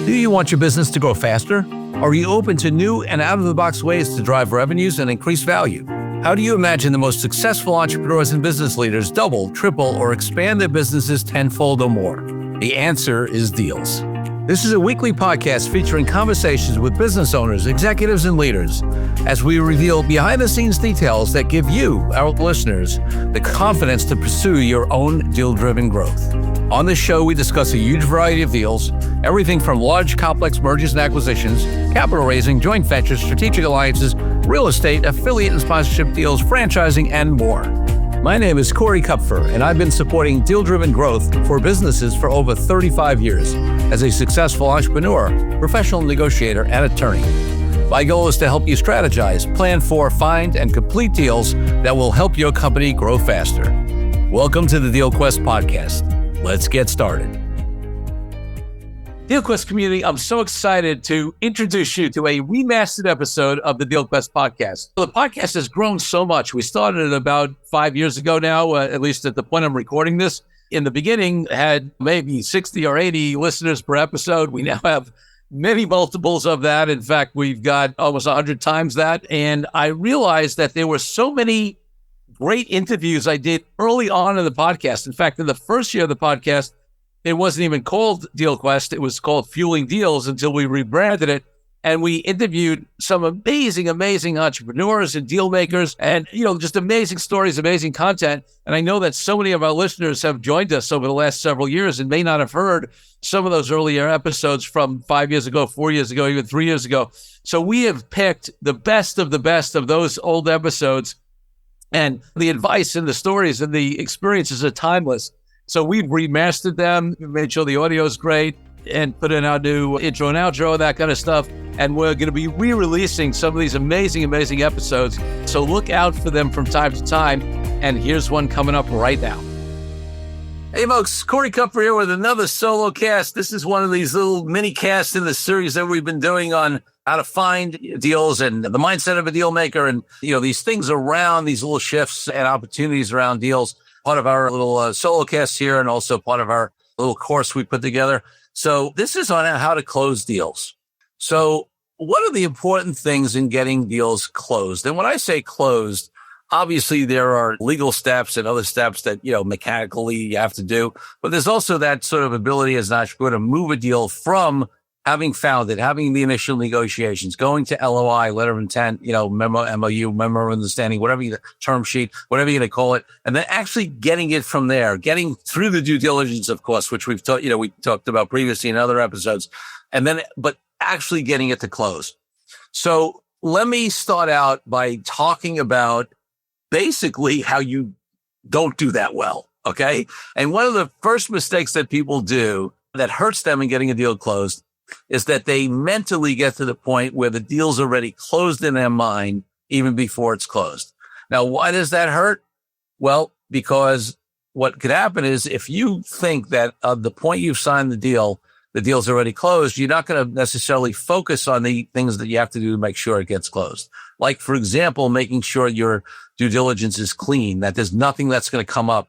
Do you want your business to grow faster? Are you open to new and out-of-the-box ways to drive revenues and increase value? How do you imagine the most successful entrepreneurs and business leaders double, triple, or expand their businesses tenfold or more? The answer is Deals. This is a weekly podcast featuring conversations with business owners, executives, and leaders as we reveal behind-the-scenes details that give you, our listeners, the confidence to pursue your own deal-driven growth. On this show, we discuss a huge variety of deals, everything from large, complex mergers and acquisitions, capital raising, joint ventures, strategic alliances, real estate, affiliate and sponsorship deals, franchising, and more. My name is Corey Kupfer, and I've been supporting deal-driven growth for businesses for over 35 years as a successful entrepreneur, professional negotiator, and attorney. My goal is to help you strategize, plan for, find, and complete deals that will help your company grow faster. Welcome to the DealQuest Podcast. Let's get started. DealQuest community, I'm so excited to introduce you to a remastered episode of the DealQuest Podcast. The podcast has grown so much. We started it about 5 years ago now, at least at the point I'm recording this. In the beginning, had maybe 60 or 80 listeners per episode. We now have many multiples of that. In fact, we've got almost 100 times that. And I realized that there were so many great interviews I did early on in the podcast. In fact, in the first year of the podcast, it wasn't even called DealQuest. It was called Fueling Deals until we rebranded it. And we interviewed some amazing, amazing entrepreneurs and deal makers and, just amazing stories, amazing content. And I know that so many of our listeners have joined us over the last several years and may not have heard some of those earlier episodes from 5 years ago, 4 years ago, even 3 years ago. So we have picked the best of those old episodes. And the advice and the stories and the experiences are timeless. So we've remastered them, made sure the audio is great, and put in our new intro and outro, that kind of stuff. And we're going to be re-releasing some of these amazing, amazing episodes. So look out for them from time to time. And here's one coming up right now. Hey folks, Corey Kupfer here with another solo cast. This is one of these little mini casts in the series that we've been doing on how to find deals and the mindset of a deal maker and, these things around these little shifts and opportunities around deals. Part of our little solo cast here and also part of our little course we put together. So this is on how to close deals. So what are the important things in getting deals closed? And when I say closed, obviously there are legal steps and other steps that, mechanically you have to do. But there's also that sort of ability as an entrepreneur to move a deal from having found it, having the initial negotiations, going to LOI, letter of intent, memo, MOU, memorandum of understanding, term sheet, whatever you're going to call it, and then actually getting it from there, getting through the due diligence, of course, which we talked about previously in other episodes, but actually getting it to close. So let me start out by talking about basically how you don't do that well, okay? And one of the first mistakes that people do that hurts them in getting a deal closed is that they mentally get to the point where the deal's already closed in their mind even before it's closed. Now, why does that hurt? Well, because what could happen is if you think that at the point you've signed the deal's already closed, you're not going to necessarily focus on the things that you have to do to make sure it gets closed. Like, for example, making sure your due diligence is clean, that there's nothing that's going to come up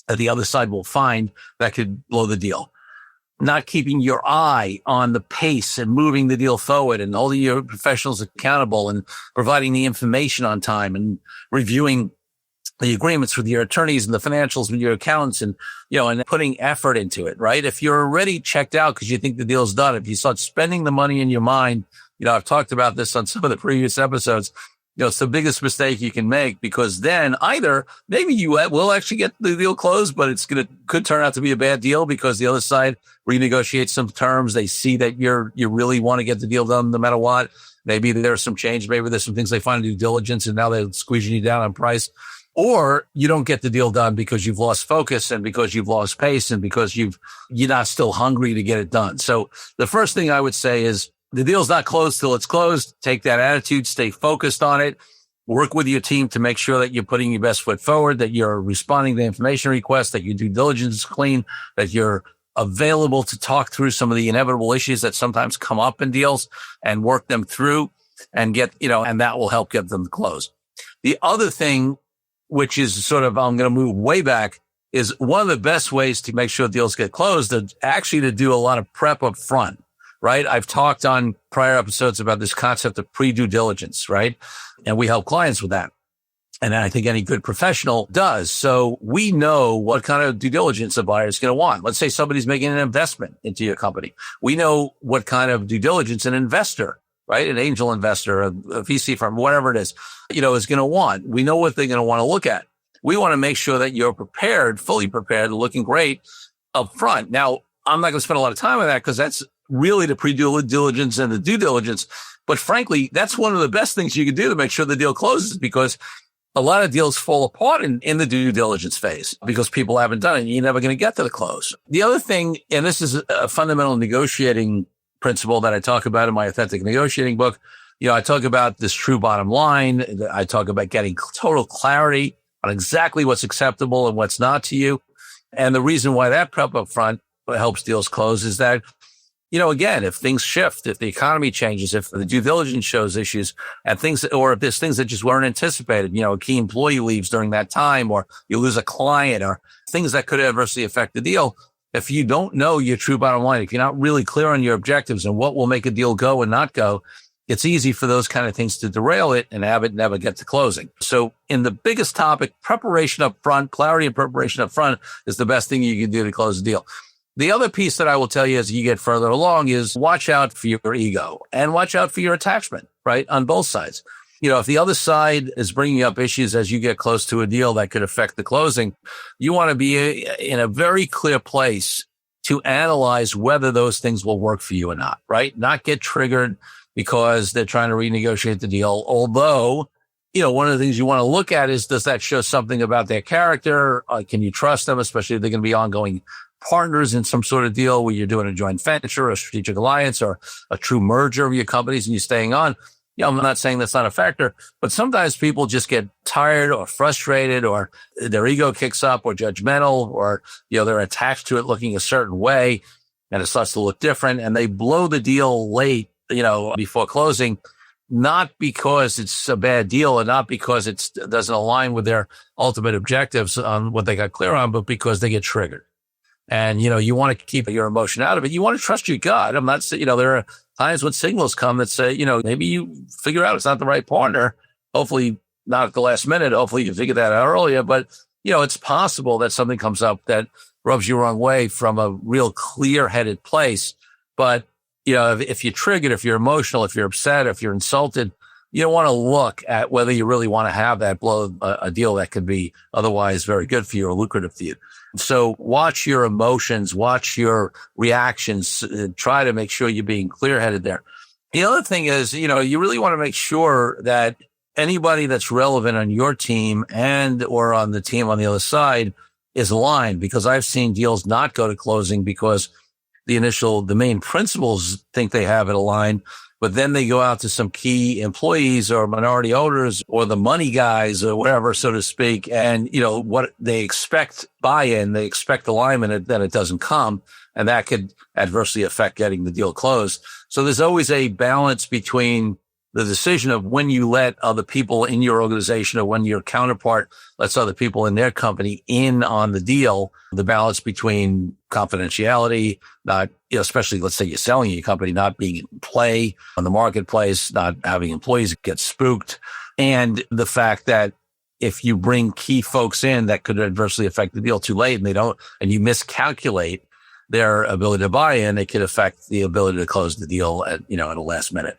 that the other side will find that could blow the deal. Not keeping your eye on the pace and moving the deal forward and holding your professionals accountable and providing the information on time and reviewing the agreements with your attorneys and the financials with your accountants and, and putting effort into it, right? If you're already checked out because you think the deal's done, if you start spending the money in your mind, I've talked about this on some of the previous episodes, it's the biggest mistake you can make because then either maybe you will actually get the deal closed, but could turn out to be a bad deal because the other side renegotiates some terms. They see that you really want to get the deal done no matter what. Maybe there's some change. Maybe there's some things they find in due diligence and now they're squeezing you down on price. Or you don't get the deal done because you've lost focus and because you've lost pace and because you're not still hungry to get it done. So the first thing I would say is the deal's not closed till it's closed. Take that attitude, stay focused on it, work with your team to make sure that you're putting your best foot forward, that you're responding to information requests, that your due diligence is clean, that you're available to talk through some of the inevitable issues that sometimes come up in deals and work them through and and that will help get them to close. The other thing, which is sort of, I'm going to move way back, is one of the best ways to make sure deals get closed is actually to do a lot of prep up front. right? I've talked on prior episodes about this concept of pre-due diligence, right? And we help clients with that. And I think any good professional does. So we know what kind of due diligence a buyer is going to want. Let's say somebody's making an investment into your company. We know what kind of due diligence an investor, right? An angel investor, a VC firm, whatever it is, is going to want. We know what they're going to want to look at. We want to make sure that you're prepared, fully prepared, looking great up front. Now, I'm not going to spend a lot of time on that because that's really the pre-due diligence and the due diligence. But frankly, that's one of the best things you can do to make sure the deal closes, because a lot of deals fall apart in the due diligence phase because people haven't done it and you're never going to get to the close. The other thing, and this is a fundamental negotiating principle that I talk about in my Authentic Negotiating book. I talk about this true bottom line. I talk about getting total clarity on exactly what's acceptable and what's not to you. And the reason why that prep up front helps deals close is that, again, if things shift, if the economy changes, if the due diligence shows issues and things, or if there's things that just weren't anticipated, a key employee leaves during that time, or you lose a client, or things that could adversely affect the deal. If you don't know your true bottom line, if you're not really clear on your objectives and what will make a deal go and not go, it's easy for those kind of things to derail it and have it never get to closing. So in the biggest topic, preparation up front, clarity and preparation up front is the best thing you can do to close a deal. The other piece that I will tell you as you get further along is watch out for your ego and watch out for your attachment, right? On both sides. If the other side is bringing up issues as you get close to a deal that could affect the closing, you want to be in a very clear place to analyze whether those things will work for you or not, right? Not get triggered because they're trying to renegotiate the deal. Although, one of the things you want to look at is, does that show something about their character? Can you trust them, especially if they're going to be ongoing partners in some sort of deal where you're doing a joint venture, a strategic alliance, or a true merger of your companies and you're staying on? I'm not saying that's not a factor, but sometimes people just get tired or frustrated, or their ego kicks up, or judgmental, or, they're attached to it looking a certain way and it starts to look different, and they blow the deal late, before closing, not because it's a bad deal and not because it doesn't align with their ultimate objectives on what they got clear on, but because they get triggered. And, you want to keep your emotion out of it. You want to trust your gut. I'm not saying, there are times when signals come that say, maybe you figure out it's not the right partner. Hopefully not at the last minute. Hopefully you figure that out earlier. But, it's possible that something comes up that rubs you the wrong way from a real clear-headed place. But, if you're triggered, if you're emotional, if you're upset, if you're insulted, you don't want to look at whether you really want to have that blow a deal that could be otherwise very good for you or lucrative for you. So watch your emotions, watch your reactions, try to make sure you're being clear-headed there. The other thing is, you really want to make sure that anybody that's relevant on your team and or on the team on the other side is aligned, because I've seen deals not go to closing because the main principals think they have it aligned, but then they go out to some key employees or minority owners or the money guys or whatever, so to speak. And, what they expect buy-in, they expect alignment, and then it doesn't come. And that could adversely affect getting the deal closed. So there's always a balance between the decision of when you let other people in your organization or when your counterpart lets other people in their company in on the deal, the balance between confidentiality, not, especially let's say you're selling your company, not being in play on the marketplace, not having employees get spooked, and the fact that if you bring key folks in that could adversely affect the deal too late and you miscalculate their ability to buy in, it could affect the ability to close the deal at the last minute.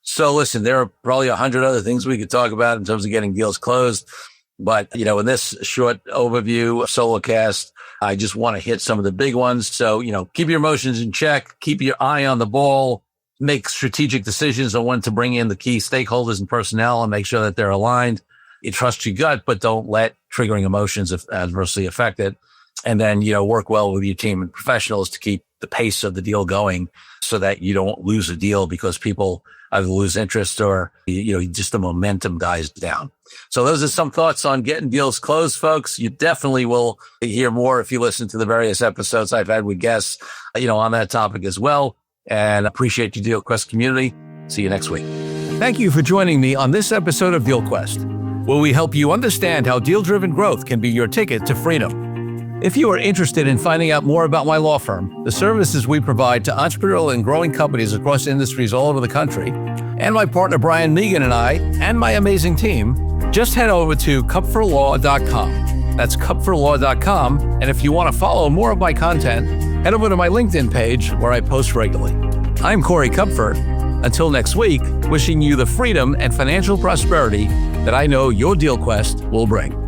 So listen, there are probably 100 other things we could talk about in terms of getting deals closed. But, in this short overview of solocast, I just want to hit some of the big ones. So, keep your emotions in check, keep your eye on the ball, make strategic decisions on when to bring in the key stakeholders and personnel and make sure that they're aligned. You trust your gut, but don't let triggering emotions adversely affect it. And then, work well with your team and professionals to keep the pace of the deal going so that you don't lose a deal because people either lose interest or, just the momentum dies down. So those are some thoughts on getting deals closed, folks. You definitely will hear more if you listen to the various episodes I've had with guests, on that topic as well. And appreciate you, DealQuest community. See you next week. Thank you for joining me on this episode of DealQuest, where we help you understand how deal-driven growth can be your ticket to freedom. If you are interested in finding out more about my law firm, the services we provide to entrepreneurial and growing companies across industries all over the country, and my partner Brian Megan and I, and my amazing team, just head over to kupferlaw.com. That's kupferlaw.com. And if you want to follow more of my content, head over to my LinkedIn page where I post regularly. I'm Corey Kupfer. Until next week, wishing you the freedom and financial prosperity that I know your DealQuest will bring.